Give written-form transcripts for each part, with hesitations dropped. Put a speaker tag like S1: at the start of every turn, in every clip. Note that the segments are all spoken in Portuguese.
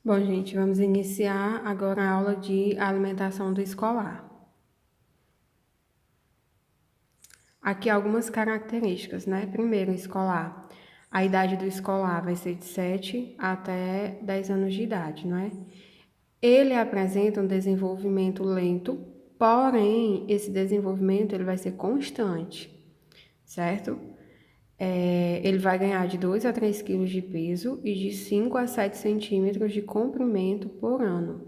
S1: Bom, gente, vamos iniciar agora a aula de alimentação do escolar. Aqui algumas características, né? Primeiro, escolar. A idade do escolar vai ser de 7 até 10 anos de idade, não é? Ele apresenta um desenvolvimento lento, porém, esse desenvolvimento ele vai ser constante, certo? Ele vai ganhar de 2 a 3 quilos de peso e de 5 a 7 centímetros de comprimento por ano.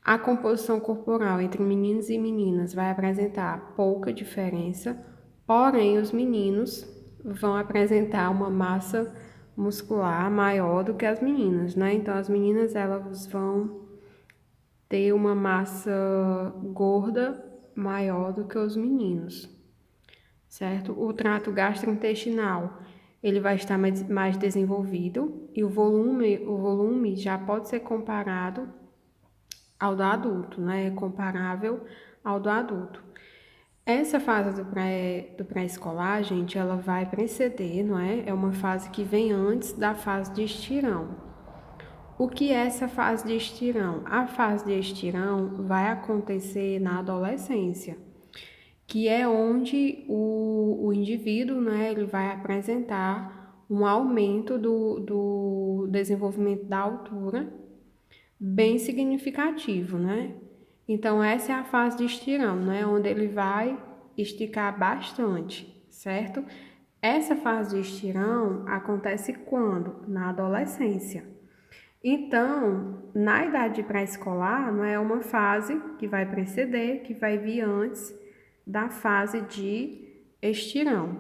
S1: A composição corporal entre meninos e meninas vai apresentar pouca diferença, porém os meninos vão apresentar uma massa muscular maior do que as meninas, né? Então as meninas elas vão ter uma massa gorda maior do que os meninos, certo? O trato gastrointestinal ele vai estar mais desenvolvido e o volume já pode ser comparado ao do adulto, né? É comparável ao do adulto. Essa fase do pré-escolar, gente, ela vai preceder, não é? É uma fase que vem antes da fase de estirão. O que é essa fase de estirão? A fase de estirão vai acontecer na adolescência, que é onde o indivíduo, né, ele vai apresentar um aumento do desenvolvimento da altura bem significativo, né? Então, essa é a fase de estirão, né? Onde ele vai esticar bastante, certo? Essa fase de estirão acontece quando? Na adolescência. Então, na idade pré-escolar, não é uma fase que vai preceder, que vai vir antes da fase de estirão.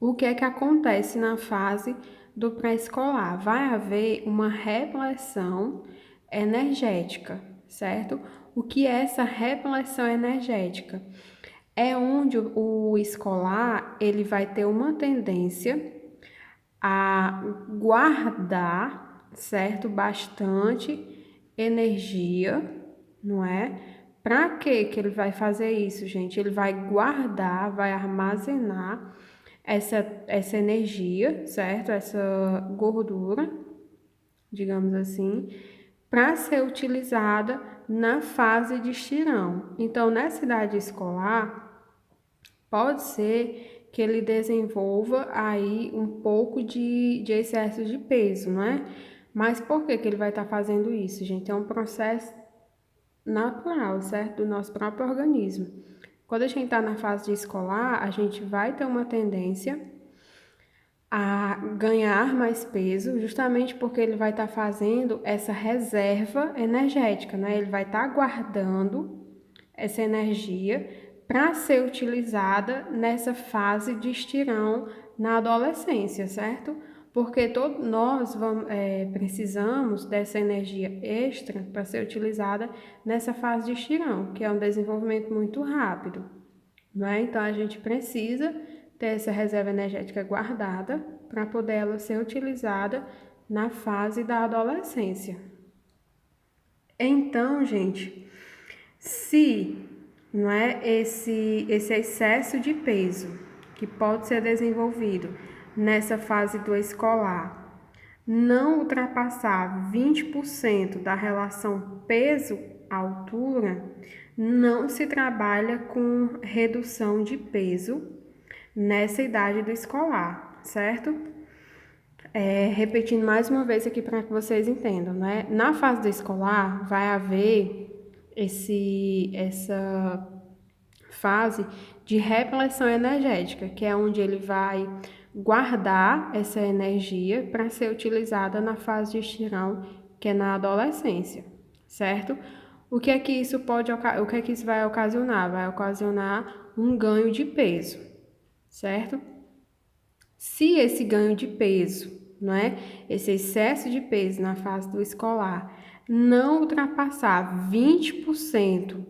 S1: O que é que acontece na fase do pré-escolar? Vai haver uma repleção energética, certo? O que é essa repleção energética? É onde o escolar ele vai ter uma tendência a guardar, certo? Bastante energia, não é? Para que ele vai fazer isso, gente? Ele vai guardar, vai armazenar essa energia, certo? Essa gordura, digamos assim, para ser utilizada na fase de estirão. Então, nessa idade escolar, pode ser que ele desenvolva aí um pouco de excesso de peso, não é? Mas por que ele vai estar fazendo isso, gente? É um processo natural, certo? Do nosso próprio organismo. Quando a gente está na fase de escolar, a gente vai ter uma tendência a ganhar mais peso, justamente porque ele vai estar fazendo essa reserva energética, né? Ele vai estar guardando essa energia para ser utilizada nessa fase de estirão na adolescência, certo? Porque todos nós precisamos dessa energia extra para ser utilizada nessa fase de estirão, que é um desenvolvimento muito rápido, não é? Então a gente precisa ter essa reserva energética guardada para poder ela ser utilizada na fase da adolescência. Então, gente, se não é esse excesso de peso que pode ser desenvolvido nessa fase do escolar não ultrapassar 20% da relação peso-altura, não se trabalha com redução de peso nessa idade do escolar, certo? Repetindo mais uma vez aqui para que vocês entendam, né? Na fase do escolar vai haver essa fase de repleção energética, que é onde ele vai guardar essa energia para ser utilizada na fase de estirão, que é na adolescência, certo? O que é que o que é que isso vai ocasionar? Vai ocasionar um ganho de peso, certo? Se esse ganho de peso, não é? Esse excesso de peso na fase do escolar não ultrapassar 20%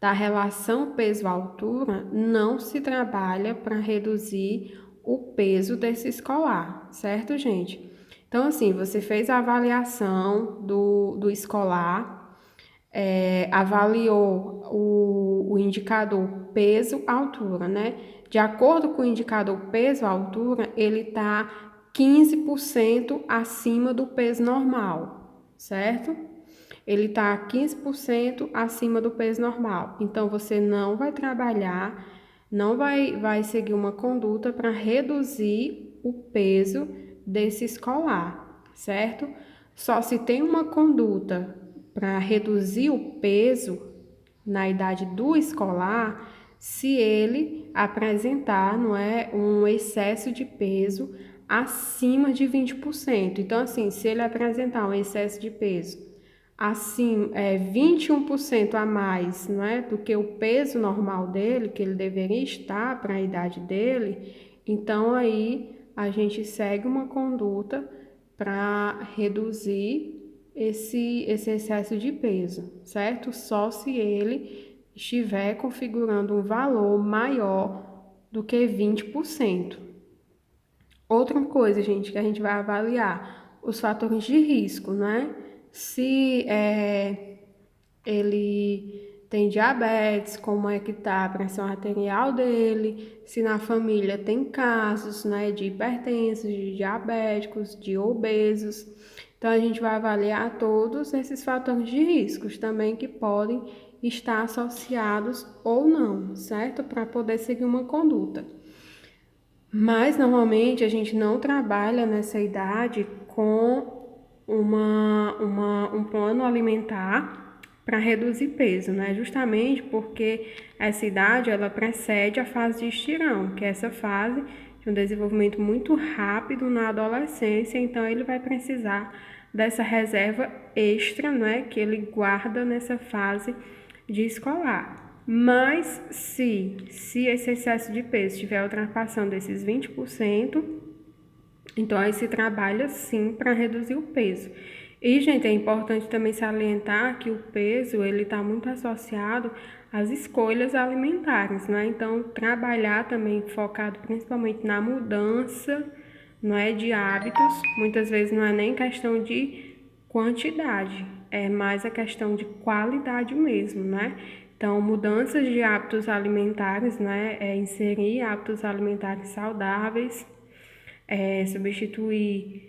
S1: da relação peso-altura, não se trabalha para reduzir o peso desse escolar, certo, gente? Então, assim, você fez a avaliação do escolar, avaliou o indicador peso-altura, né? De acordo com o indicador peso-altura, ele está 15% acima do peso normal. certo? Ele está 15% acima do peso normal. Então, você não vai trabalhar, não vai seguir uma conduta para reduzir o peso desse escolar, certo? Só se tem uma conduta para reduzir o peso na idade do escolar, se ele apresentar, não é, um excesso de peso acima de 20%. Então, assim, se ele apresentar um excesso de peso assim, 21% a mais, não é, do que o peso normal dele, que ele deveria estar para a idade dele, então aí a gente segue uma conduta para reduzir esse excesso de peso, certo? Só se ele estiver configurando um valor maior do que 20%. Outra coisa, gente, que a gente vai avaliar, os fatores de risco, né? Se ele tem diabetes, como é que tá a pressão arterial dele, se na família tem casos, né, de hipertensos, de diabéticos, de obesos. Então, a gente vai avaliar todos esses fatores de riscos também que podem estar associados ou não, certo? Para poder seguir uma conduta. Mas normalmente a gente não trabalha nessa idade com um plano alimentar para reduzir peso, né? Justamente porque essa idade ela precede a fase de estirão, que é essa fase de um desenvolvimento muito rápido na adolescência, então ele vai precisar dessa reserva extra, né, que ele guarda nessa fase de escolar. Mas se esse excesso de peso estiver ultrapassando esses 20%, então aí se trabalha sim para reduzir o peso. E, gente, é importante também salientar que o peso ele está muito associado às escolhas alimentares, né? Então, trabalhar também focado principalmente na mudança, não é, de hábitos. Muitas vezes não é nem questão de quantidade, é mais a questão de qualidade mesmo, né? Então, mudanças de hábitos alimentares, né? Inserir hábitos alimentares saudáveis, substituir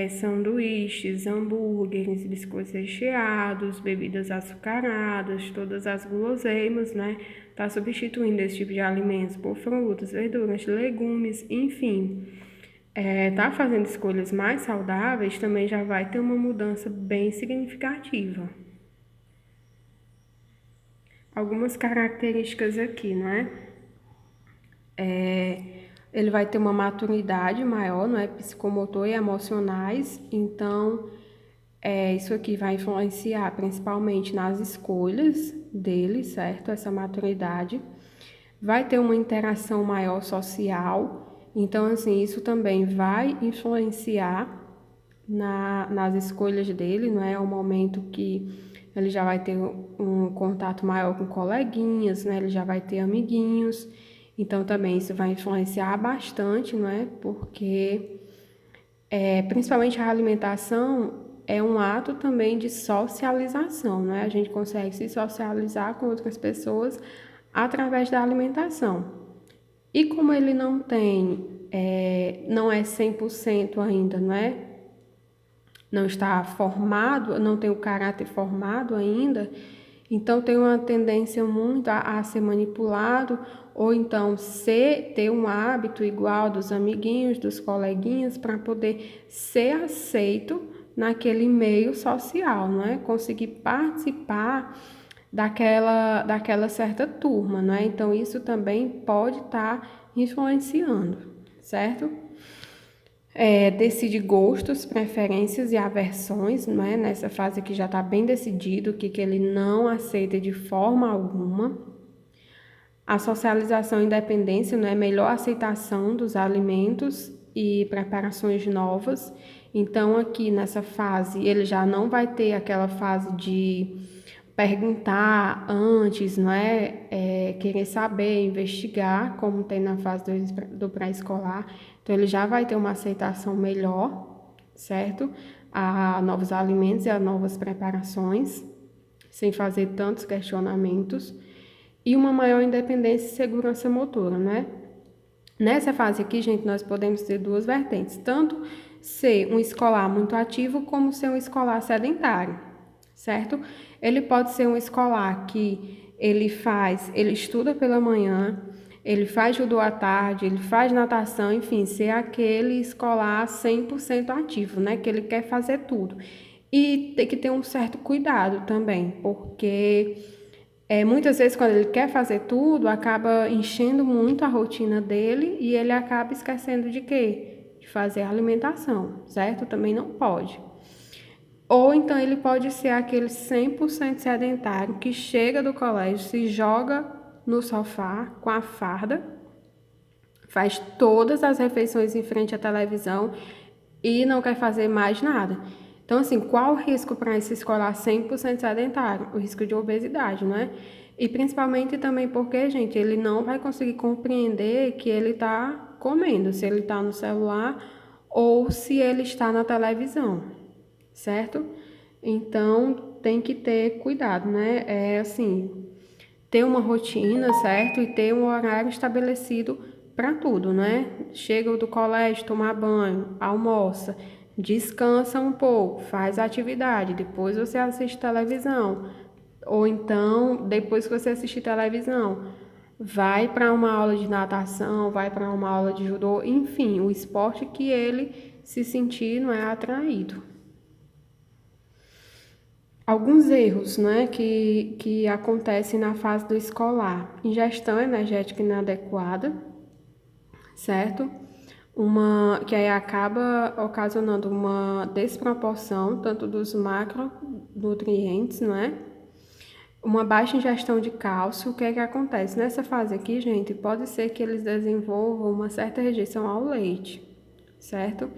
S1: sanduíches, hambúrgueres, biscoitos recheados, bebidas açucaradas, todas as guloseimas, né? Tá substituindo esse tipo de alimentos por frutas, verduras, legumes, enfim. Tá fazendo escolhas mais saudáveis também já vai ter uma mudança bem significativa. Algumas características aqui, não é? Ele vai ter uma maturidade maior, não é? Psicomotor e emocionais, então isso aqui vai influenciar principalmente nas escolhas dele, certo? Essa maturidade. Vai ter uma interação maior social, então, assim, isso também vai influenciar nas escolhas dele, não é? O momento que ele já vai ter um contato maior com coleguinhas, né? Ele já vai ter amiguinhos, então também isso vai influenciar bastante, não é? Porque principalmente a alimentação é um ato também de socialização, né? A gente consegue se socializar com outras pessoas através da alimentação. E como ele não é 100% ainda, não é? Não está formado, não tem o caráter formado ainda, então tem uma tendência muito a ser manipulado, ou então ter um hábito igual dos amiguinhos, dos coleguinhas, para poder ser aceito naquele meio social, não é? Conseguir participar daquela certa turma, não é? Então isso também pode estar influenciando, certo? Decide gostos, preferências e aversões, né? Nessa fase que já está bem decidido o que ele não aceita de forma alguma. A socialização e independência, né? Melhor aceitação dos alimentos e preparações novas. Então, aqui nessa fase, ele já não vai ter aquela fase de perguntar antes, não é? Querer saber, investigar, como tem na fase do pré-escolar. Então, ele já vai ter uma aceitação melhor, certo? A novos alimentos e a novas preparações, sem fazer tantos questionamentos. E uma maior independência e segurança motora, né? Nessa fase aqui, gente, nós podemos ter duas vertentes. Tanto ser um escolar muito ativo como ser um escolar sedentário, certo? Ele pode ser um escolar que ele estuda pela manhã, ele faz judô à tarde, ele faz natação, enfim, ser aquele escolar 100% ativo, né? Que ele quer fazer tudo. E tem que ter um certo cuidado também, porque muitas vezes quando ele quer fazer tudo, acaba enchendo muito a rotina dele e ele acaba esquecendo de quê? De fazer a alimentação, certo? Também não pode. Ou então ele pode ser aquele 100% sedentário que chega do colégio, se joga no sofá com a farda, faz todas as refeições em frente à televisão e não quer fazer mais nada. Então, assim, qual o risco para esse escolar 100% sedentário? O risco de obesidade, não é? E principalmente também porque, gente, ele não vai conseguir compreender que ele está comendo, se ele está no celular ou se ele está na televisão, certo? Então, tem que ter cuidado, né? É assim, ter uma rotina, certo? E ter um horário estabelecido para tudo, né? Chega do colégio, tomar banho, almoça, descansa um pouco, faz atividade, depois você assiste televisão. Ou então, depois que você assistir televisão, vai para uma aula de natação, vai para uma aula de judô, enfim, o esporte que ele se sentir não é atraído. Alguns erros, né, que acontecem na fase do escolar. Ingestão energética inadequada, certo? Que aí acaba ocasionando uma desproporção tanto dos macronutrientes, não é? Uma baixa ingestão de cálcio. O que é que acontece? Nessa fase aqui, gente, pode ser que eles desenvolvam uma certa rejeição ao leite, certo?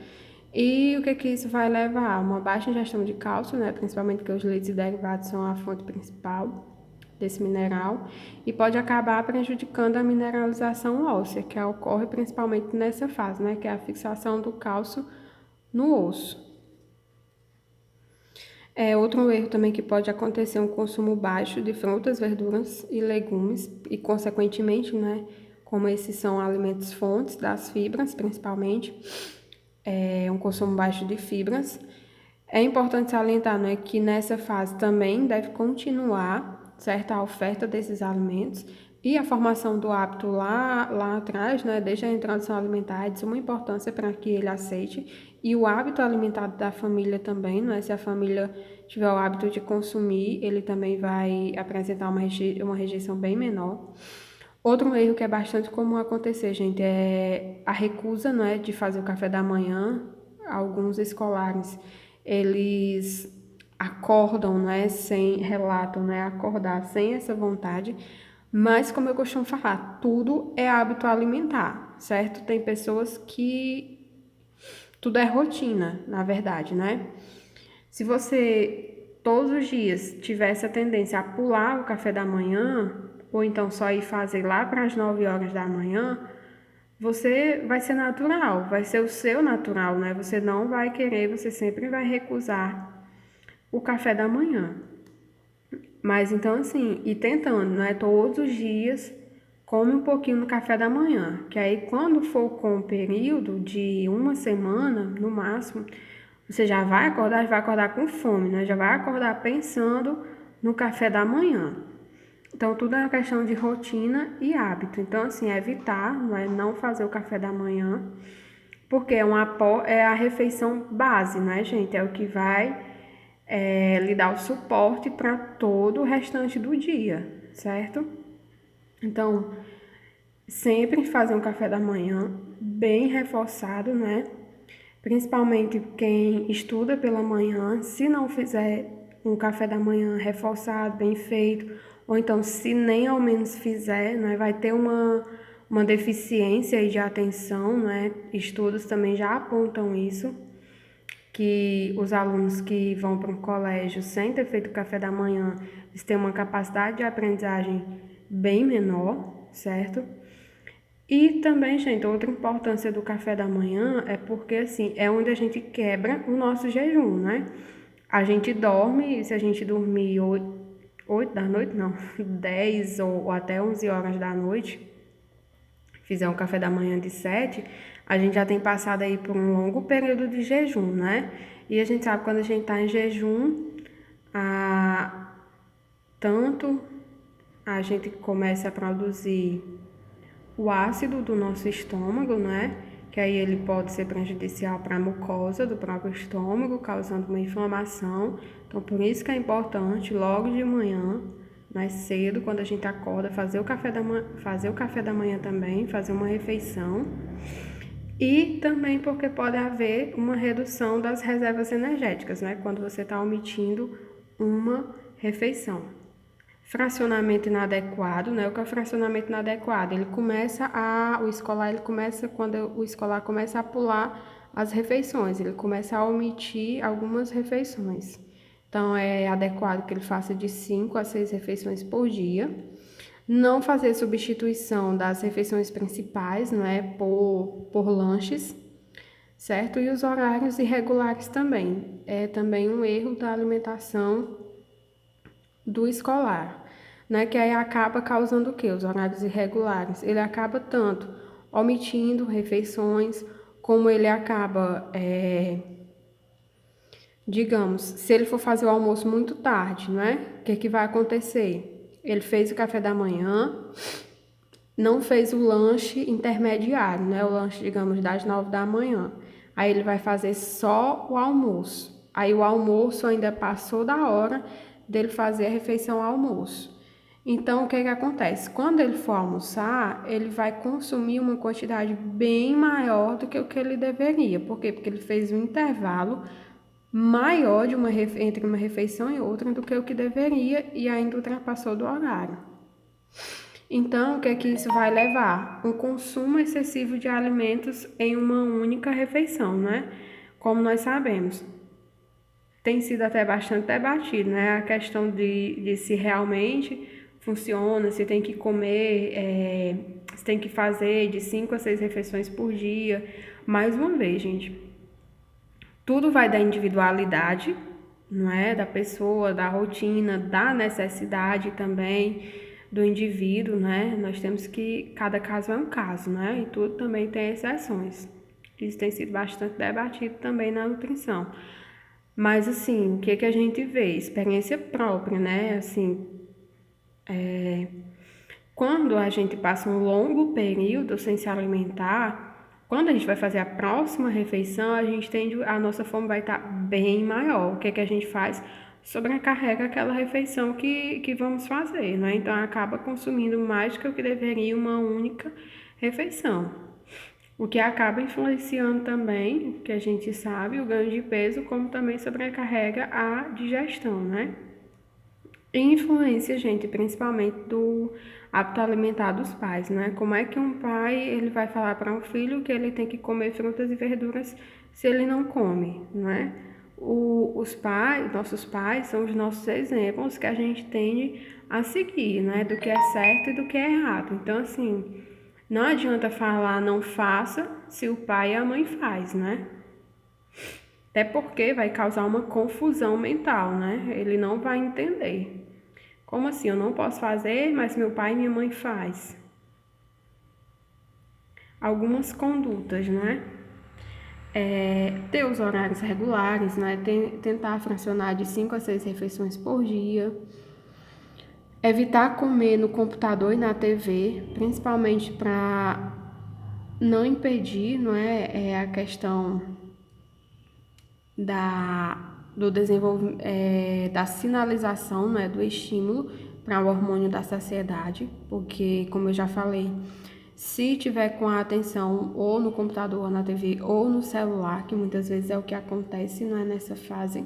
S1: E o que é que isso vai levar? Uma baixa ingestão de cálcio, né? Principalmente porque os leites derivados são a fonte principal desse mineral e pode acabar prejudicando a mineralização óssea, que ocorre principalmente nessa fase, né? Que é a fixação do cálcio no osso. Outro erro também que pode acontecer é um consumo baixo de frutas, verduras e legumes e, consequentemente, né? Como esses são alimentos fontes das fibras, principalmente, um consumo baixo de fibras. É importante salientar, né, que nessa fase também deve continuar, certo, a oferta desses alimentos e a formação do hábito lá atrás, né, desde a introdução alimentar, é de suma importância para que ele aceite. E o hábito alimentar da família também, né, se a família tiver o hábito de consumir, ele também vai apresentar uma rejeição bem menor. Outro erro que é bastante comum acontecer, gente, é a recusa, não é, de fazer o café da manhã. Alguns escolares, eles acordam, né, relatam, né, acordar sem essa vontade, mas como eu costumo falar, tudo é hábito alimentar, certo? Tem pessoas que tudo é rotina, na verdade, né? Se você todos os dias tivesse a tendência a pular o café da manhã, ou então só ir fazer lá para as 9 horas da manhã, você vai ser natural, vai ser o seu natural, né? Você não vai querer, você sempre vai recusar o café da manhã. Mas então assim, e tentando, né? Todos os dias come um pouquinho no café da manhã, que aí quando for com um período de uma semana, no máximo, você já vai acordar com fome, né? Já vai acordar pensando no café da manhã. Então, tudo é uma questão de rotina e hábito. Então, assim, evitar, não fazer o café da manhã, porque é a refeição base, né, gente? É o que vai lhe dar o suporte para todo o restante do dia, certo? Então, sempre fazer um café da manhã bem reforçado, né? Principalmente quem estuda pela manhã, se não fizer um café da manhã reforçado, bem feito, ou então se nem ao menos fizer, né, vai ter uma deficiência aí de atenção, né? Estudos também já apontam isso, que os alunos que vão para um colégio sem ter feito café da manhã, eles têm uma capacidade de aprendizagem bem menor, certo? E também, gente, outra importância do café da manhã é porque, assim, é onde a gente quebra o nosso jejum, né? A gente dorme, se a gente dormir 8 da noite, não, 10 ou até 11 horas da noite, fizer um café da manhã de 7, A gente já tem passado aí por um longo período de jejum, né? E a gente sabe que quando a gente está em jejum, tanto a gente começa a produzir o ácido do nosso estômago, né? Que aí ele pode ser prejudicial para a mucosa do próprio estômago, causando uma inflamação. Então, por isso que é importante, logo de manhã, mais cedo, quando a gente acorda, fazer o café da manhã também, fazer uma refeição. E também porque pode haver uma redução das reservas energéticas, né? Quando você está omitindo uma refeição. Fracionamento inadequado, né? O que é o fracionamento inadequado? O escolar ele começa quando o escolar começa a pular as refeições, ele começa a omitir algumas refeições. Então é adequado que ele faça de 5 a 6 refeições por dia. Não fazer substituição das refeições principais, né, por lanches, certo? E os horários irregulares também. É também um erro da alimentação do escolar, né? Que aí acaba causando o quê? Os horários irregulares. Ele acaba tanto omitindo refeições, como ele acaba, digamos, se ele for fazer o almoço muito tarde, não é? O que que vai acontecer? Ele fez o café da manhã, não fez o lanche intermediário, né? O lanche, digamos, das 9 da manhã. Aí ele vai fazer só o almoço. Aí o almoço ainda passou da hora dele fazer a refeição almoço. Então, o que que acontece? Quando ele for almoçar, ele vai consumir uma quantidade bem maior do que o que ele deveria. Por quê? Porque ele fez um intervalo maior entre uma refeição e outra do que o que deveria e ainda ultrapassou do horário. Então, o que é que isso vai levar? Um consumo excessivo de alimentos em uma única refeição, né? Como nós sabemos. Tem sido até bastante debatido, né? A questão de se realmente funciona, se tem que comer, se tem que fazer de 5 a 6 refeições por dia. Mais uma vez, gente, tudo vai da individualidade, não é? Da pessoa, da rotina, da necessidade também do indivíduo, né? Nós temos que, cada caso é um caso, né? E tudo também tem exceções. Isso tem sido bastante debatido também na nutrição. Mas, assim, o que que a gente vê? Experiência própria, né? Assim, quando a gente passa um longo período sem se alimentar, quando a gente vai fazer a próxima refeição, a nossa fome vai estar bem maior. O que é que a gente faz? Sobrecarrega aquela refeição que vamos fazer, né? Então acaba consumindo mais do que o que deveria uma única refeição. O que acaba influenciando também, que a gente sabe, o ganho de peso, como também sobrecarrega a digestão, né? E influência, gente, principalmente do hábito alimentar dos pais, né? Como é que um pai ele vai falar para um filho que ele tem que comer frutas e verduras se ele não come, né? Os pais, nossos pais, são os nossos exemplos que a gente tende a seguir, né? Do que é certo e do que é errado. Então, assim, não adianta falar não faça se o pai e a mãe faz, né? Até porque vai causar uma confusão mental, né? Ele não vai entender. Como assim? Eu não posso fazer, mas meu pai e minha mãe faz. Algumas condutas, né? Ter os horários regulares, né? Tentar fracionar de 5 a 6 refeições por dia. Evitar comer no computador e na TV, principalmente para não impedir, não é, a questão do desenvolvimento, da sinalização, né, do estímulo para o hormônio da saciedade, porque, como eu já falei, se tiver com a atenção ou no computador, ou na TV, ou no celular, que muitas vezes é o que acontece, não é, nessa fase,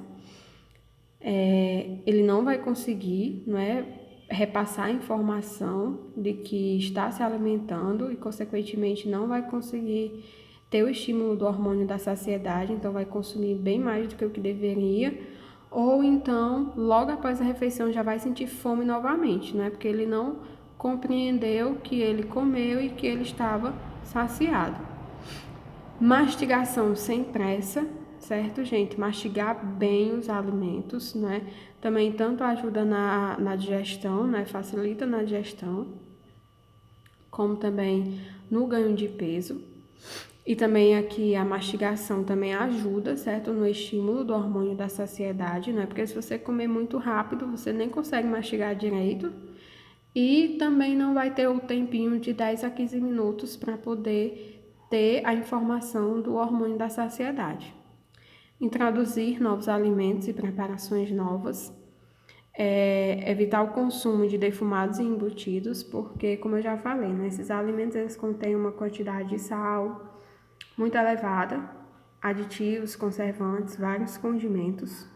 S1: ele não vai conseguir, não é, repassar a informação de que está se alimentando e, consequentemente, não vai conseguir ter o estímulo do hormônio da saciedade, então vai consumir bem mais do que o que deveria, ou então, logo após a refeição, já vai sentir fome novamente, né? Porque ele não compreendeu que ele comeu e que ele estava saciado. Mastigação sem pressa, certo, gente? Mastigar bem os alimentos, né? Também tanto ajuda na digestão, né? Facilita na digestão, como também no ganho de peso. E também aqui a mastigação também ajuda, certo? No estímulo do hormônio da saciedade, né? Porque se você comer muito rápido, você nem consegue mastigar direito. E também não vai ter o tempinho de 10 a 15 minutos para poder ter a informação do hormônio da saciedade. Introduzir novos alimentos e preparações novas. Evitar o consumo de defumados e embutidos, porque, como eu já falei, né, esses alimentos eles contêm uma quantidade de sal muito elevada, aditivos, conservantes, vários condimentos.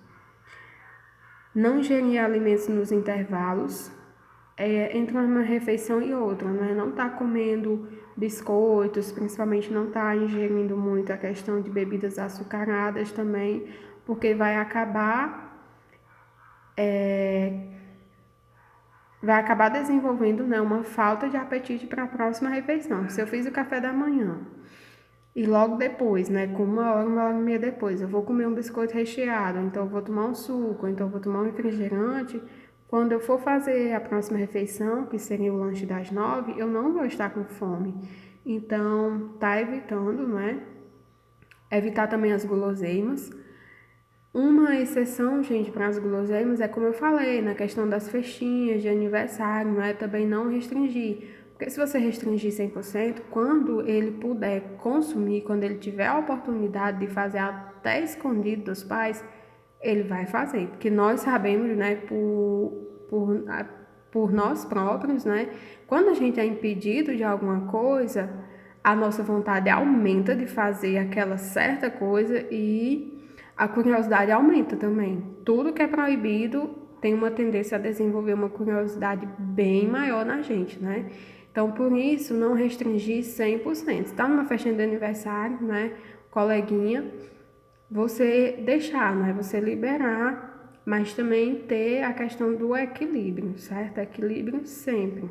S1: Não ingerir alimentos nos intervalos, entre uma refeição e outra, né? Não tá comendo biscoitos, principalmente não tá ingerindo muito a questão de bebidas açucaradas também, porque vai acabar desenvolvendo, né, uma falta de apetite para a próxima refeição. Se eu fiz o café da manhã e logo depois, né, com uma hora e meia depois, eu vou comer um biscoito recheado, então eu vou tomar um suco, então eu vou tomar um refrigerante. Quando eu for fazer a próxima refeição, que seria o lanche das 9, eu não vou estar com fome. Então, tá evitando, né? Evitar também as guloseimas. Uma exceção, gente, para as guloseimas é como eu falei, na questão das festinhas de aniversário, não é também não restringir. Porque se você restringir 100%, quando ele puder consumir, quando ele tiver a oportunidade de fazer até escondido dos pais, ele vai fazer. Porque nós sabemos, né, por nós próprios, né, quando a gente é impedido de alguma coisa, a nossa vontade aumenta de fazer aquela certa coisa e a curiosidade aumenta também. Tudo que é proibido tem uma tendência a desenvolver uma curiosidade bem maior na gente, né? Então, por isso, não restringir 100%. Se tá numa festinha de aniversário, né, coleguinha, você deixar, né, você liberar, mas também ter a questão do equilíbrio, certo? Equilíbrio sempre.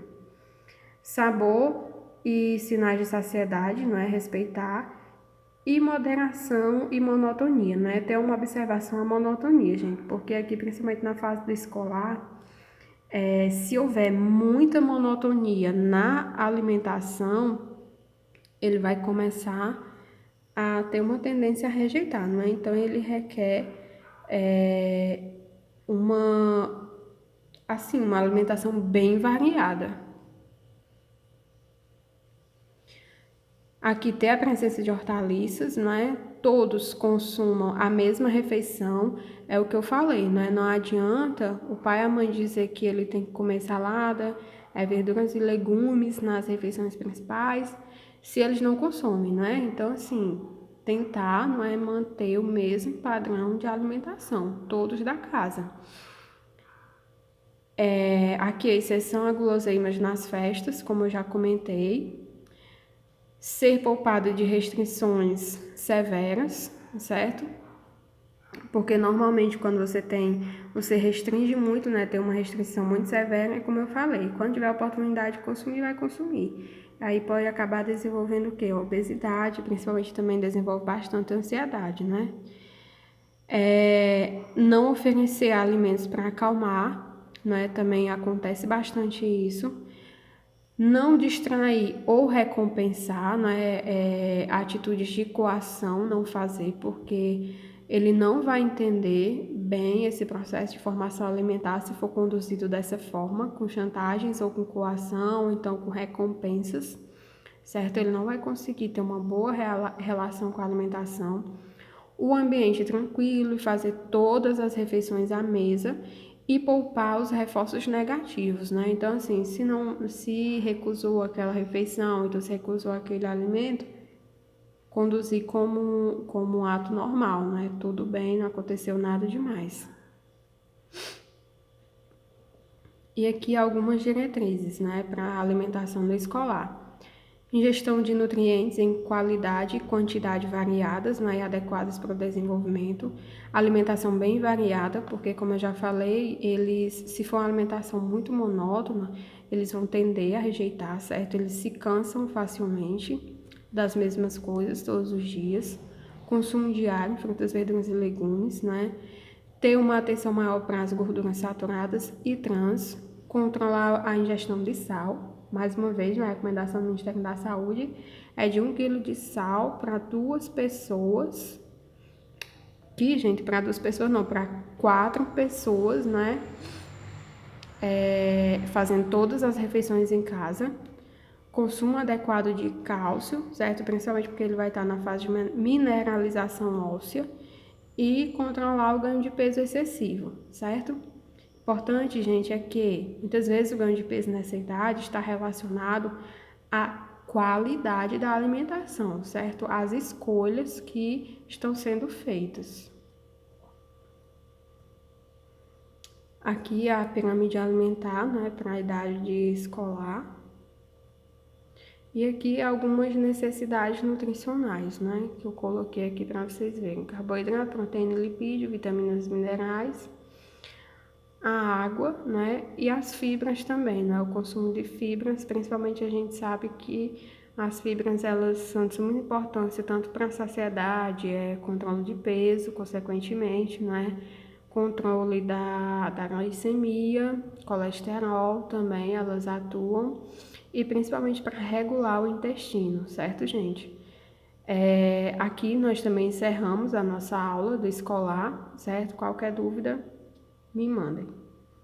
S1: Sabor e sinais de saciedade, não é? Respeitar. E moderação e monotonia, né? Ter uma observação à monotonia, gente, porque aqui, principalmente na fase do escolar, se houver muita monotonia na alimentação, ele vai começar a ter uma tendência a rejeitar, não é? Então, ele requer uma, assim, uma alimentação bem variada. Aqui ter a presença de hortaliças, né? Todos consumam a mesma refeição, é o que eu falei, né? Não adianta o pai e a mãe dizer que ele tem que comer salada, verduras e legumes nas refeições principais, se eles não consomem, né? Então, assim, tentar, não é, manter o mesmo padrão de alimentação, todos da casa. Aqui a exceção a guloseimas nas festas, como eu já comentei, ser poupado de restrições severas, certo? Porque normalmente quando você restringe muito, né, tem uma restrição muito severa, é como eu falei, quando tiver a oportunidade de consumir, vai consumir. Aí pode acabar desenvolvendo o quê? Obesidade, principalmente também desenvolve bastante ansiedade, né? Não oferecer alimentos para acalmar, né? Também acontece bastante isso. Não distrair ou recompensar, né? Atitudes de coação, não fazer, porque ele não vai entender bem esse processo de formação alimentar se for conduzido dessa forma, com chantagens ou com coação, ou então com recompensas, certo? Ele não vai conseguir ter uma boa relação com a alimentação. O ambiente tranquilo e fazer todas as refeições à mesa e poupar os reforços negativos, né? Então, assim, se recusou aquela refeição, então se recusou aquele alimento, conduzir como um ato normal, né? Tudo bem, não aconteceu nada demais. E aqui algumas diretrizes, né, para a alimentação do escolar. Ingestão de nutrientes em qualidade e quantidade variadas, né, e adequadas para o desenvolvimento. Alimentação bem variada, porque, como eu já falei, se for uma alimentação muito monótona, eles vão tender a rejeitar, certo? Eles se cansam facilmente das mesmas coisas todos os dias. Consumo diário, frutas, verduras e legumes, né? Ter uma atenção maior para as gorduras saturadas e trans. Controlar a ingestão de sal, mais uma vez, a recomendação do Ministério da Saúde é de 1 quilo de sal para 2 pessoas. Aqui, gente, para 2 pessoas não, para 4 pessoas, né? Fazendo todas as refeições em casa. Consumo adequado de cálcio, certo? Principalmente porque ele vai estar na fase de mineralização óssea. E controlar o ganho de peso excessivo, certo? Importante, gente, é que muitas vezes o ganho de peso nessa idade está relacionado à qualidade da alimentação, certo? As escolhas que estão sendo feitas. Aqui a pirâmide alimentar, né, para a idade de escolar. E aqui algumas necessidades nutricionais, né, que eu coloquei aqui para vocês verem. Carboidrato, proteína, lipídio, vitaminas, minerais, a água, né, e as fibras também, né, o consumo de fibras, principalmente a gente sabe que as fibras, elas são de suma importância tanto para a saciedade, controle de peso, consequentemente, né, controle da glicemia, colesterol também, elas atuam, e principalmente para regular o intestino, certo, gente? Aqui nós também encerramos a nossa aula do escolar, certo? Qualquer dúvida, me mandem.